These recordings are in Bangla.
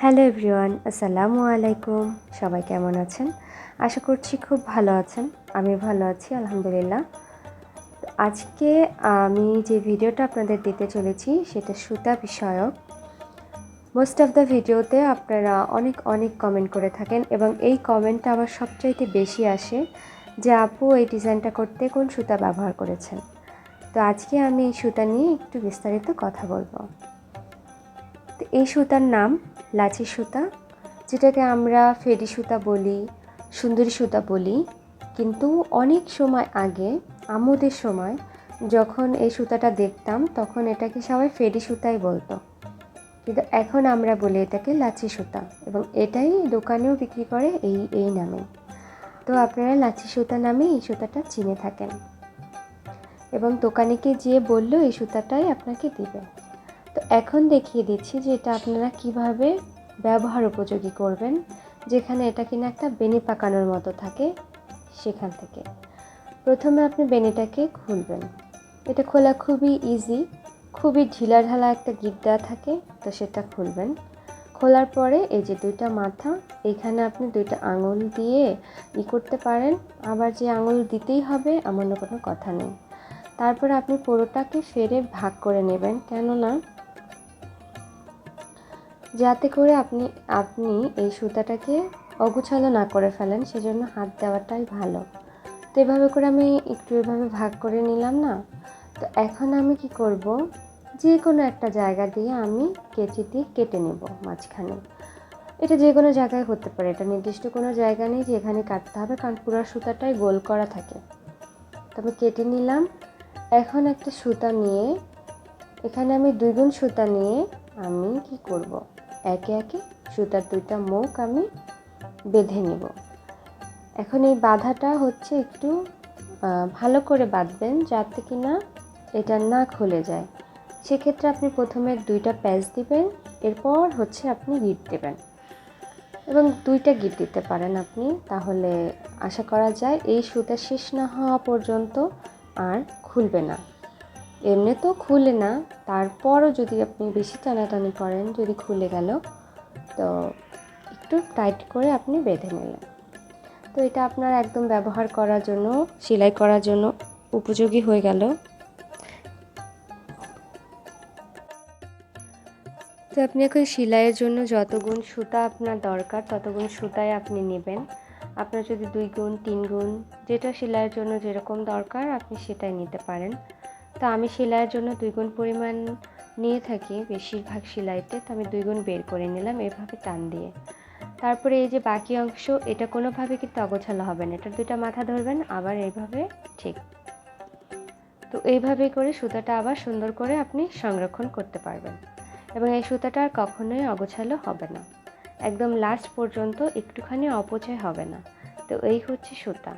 হ্যালো এভরিওয়ান, আসসালামু আলাইকুম। সবাই কেমন আছেন? আশা করছি খুব ভালো আছেন। আমি ভালো আছি আলহামদুলিল্লাহ। আজকে আমি যে ভিডিওটা আপনাদের দিতে চলেছি সেটা সুতা বিষয়ক। মোস্ট অফ দ্য ভিডিওতে আপনারা অনেক কমেন্ট করে থাকেন এবং এই কমেন্টটা আমার সবচাইতে বেশি আসে যে আপু এই ডিজাইনটা করতে কোন সুতা ব্যবহার করেছেন। তো আজকে আমি এই সুতা নিয়ে একটু বিস্তারিত কথা বলবো। তো এই সুতার নাম লাচি সুতা, যেটাকে আমরা ফেরি সুতা বলি, সুন্দরী সুতা বলি। কিন্তু অনেক সময় আগে আমুদের সময় যখন এই সুতাটা দেখতাম তখন এটাকে সবাই ফেরি সুতাই বলতো, কিন্তু এখন আমরা বলি এটাকে লাচি সুতা এবং এটাই দোকানেও বিক্রি করে এই নামে। তো আপনারা লাচি সুতা নামে এই সুতাটা চিনে থাকেন এবং দোকানিকে যেয়ে বললেও এই সুতাটাই আপনাকে দিবে। তো এখন দেখিয়ে দিচ্ছি যে এটা আপনারা কিভাবে ব্যবহার উপযোগী করবেন, যেখানে এটা কিনা একটা বেনি পাকানোর মতো থাকে। সেখান থেকে প্রথমে আপনি বেনিটাকে খুলবেন। এটা খোলা খুবই ইজি, খুবই ঢিলাঢালা একটা গিট দেওয়া থাকে, তো সেটা খুলবেন। খোলার পরে এই যে দুইটা মাথা, এইখানে আপনি দুইটা আঙুল দিয়ে করতে পারেন, আবার যে আঙুল দিতেই হবে এমন কোনো কথা নেই। তারপরে আপনি পুরোটাকে ফেরে ভাগ করে নেবেন, কেননা যাতে করে আপনি এই সুতাটাকে অগোছালো না করে ফেলেন, সেজন্য হাত দেওয়াটাই ভালো। তো এভাবে করে আমি একটু এভাবে ভাগ করে নিলাম না। তো এখন আমি কি করব, যে কোনো একটা জায়গা দিয়ে আমি কেচি দিয়ে কেটে নেব মাঝখানে। এটা যে কোনো জায়গায় হতে পারে, এটা নির্দিষ্ট কোনো জায়গা নেই যে এখানে কাটতে হবে, কারণ পুরো সুতাটাই গোল করা থাকে। তবে কেটে নিলাম। এখন একটা সুতা নিয়ে, এখানে আমি 2 গুণ সুতা নিয়ে আমি কি করব, একে একে সুতার দুইটা মুখ আমি বেঁধে নেব। এখন এই বাঁধাটা হচ্ছে একটু ভালো করে বাঁধবেন যাতে কি না এটা না খুলে যায়। সেক্ষেত্রে আপনি প্রথমে 2টা প্যাচ দিবেন, এরপর হচ্ছে আপনি গিট দেবেন এবং 2টা গিট দিতে পারেন আপনি, তাহলে আশা করা যায় এই সুতা শেষ না হওয়া পর্যন্ত আর খুলবে না। এমনি তো খুলে না, তারপরও যদি আপনি বেশি টানাটানি করেন, যদি খুলে গেল, তো একটু টাইট করে আপনি বেঁধে নিলেন। তো এটা আপনার একদম ব্যবহার করার জন্য, সেলাই করার জন্য উপযোগী হয়ে গেল। তো আপনি এখন সেলাইয়ের জন্য যত গুণ সুতা আপনার দরকার তত গুণ সুতাই আপনি নেবেন। আপনার যদি 2 গুণ 3 গুণ, যেটা সেলাইয়ের জন্য যেরকম দরকার আপনি সেটাই নিতে পারেন। তো আমি সেলাইয়ের জন্য 2 গুণ পরিমাণ নিয়ে থাকি বেশিরভাগ সেলাইতে, তো আমি 2 গুণ বের করে নিলাম এভাবে টান দিয়ে। তারপরে এই যে বাকি অংশ, এটা কোনোভাবে কিন্তু অগোছালো হবে না, এটার 2টা মাথা ধরবেন আবার এইভাবে, ঠিক। তো এইভাবে করে সুতাটা আবার সুন্দর করে আপনি সংরক্ষণ করতে পারবেন এবং এই সুতাটা আর কখনোই অগোছালো হবে না, একদম লাস্ট পর্যন্ত একটুখানি অপচয় হবে না। তো এই হচ্ছে সুতা।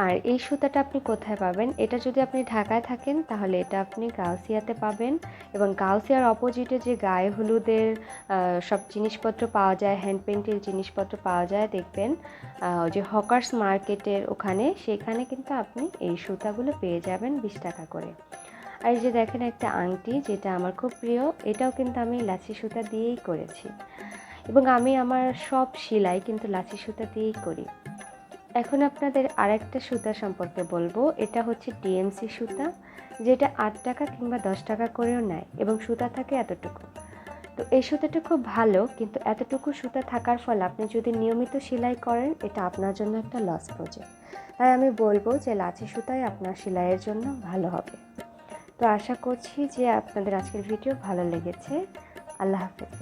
আর এই সুতাটা আপনি কোথায় পাবেন? এটা যদি আপনি ঢাকায় থাকেন তাহলে এটা আপনি গাউসিয়াতে পাবেন এবং গাউসিয়ার অপোজিটে যে গায়ে হলুদের সব জিনিসপত্র পাওয়া যায়, হ্যান্ড পেইন্টের জিনিসপত্র পাওয়া যায় দেখবেন, যে হকার্স মার্কেটের ওখানে, সেখানে কিন্তু আপনি এই সুতাগুলো পেয়ে যাবেন 20 টাকা করে। আর এই যে দেখেন একটা আংটি, যেটা আমার খুব প্রিয়, এটাও কিন্তু আমি লাচি সুতা দিয়েই করেছি এবং আমি আমার সব সেলাই কিন্তু লাচি সুতা দিয়েই করি। এখন আপনাদের আরেকটা সুতা সম্পর্কে বলবো, এটা হচ্ছে ডিএমসি সুতা, যেটা 8 টাকা কিংবা 10 টাকা করেও নেয় এবং সুতা থাকে এতটুকু। তো এই সুতাটা খুব ভালো, কিন্তু এতটুকু সুতা থাকার ফলে আপনি যদি নিয়মিত সেলাই করেন, এটা আপনার জন্য একটা লস প্রজেক্ট। তাই আমি বলবো যে লাচি সুতাই আপনার সেলাইয়ের জন্য ভালো হবে। তো আশা করছি যে আপনাদের আজকের ভিডিও ভালো লেগেছে। আল্লাহ হাফেজ।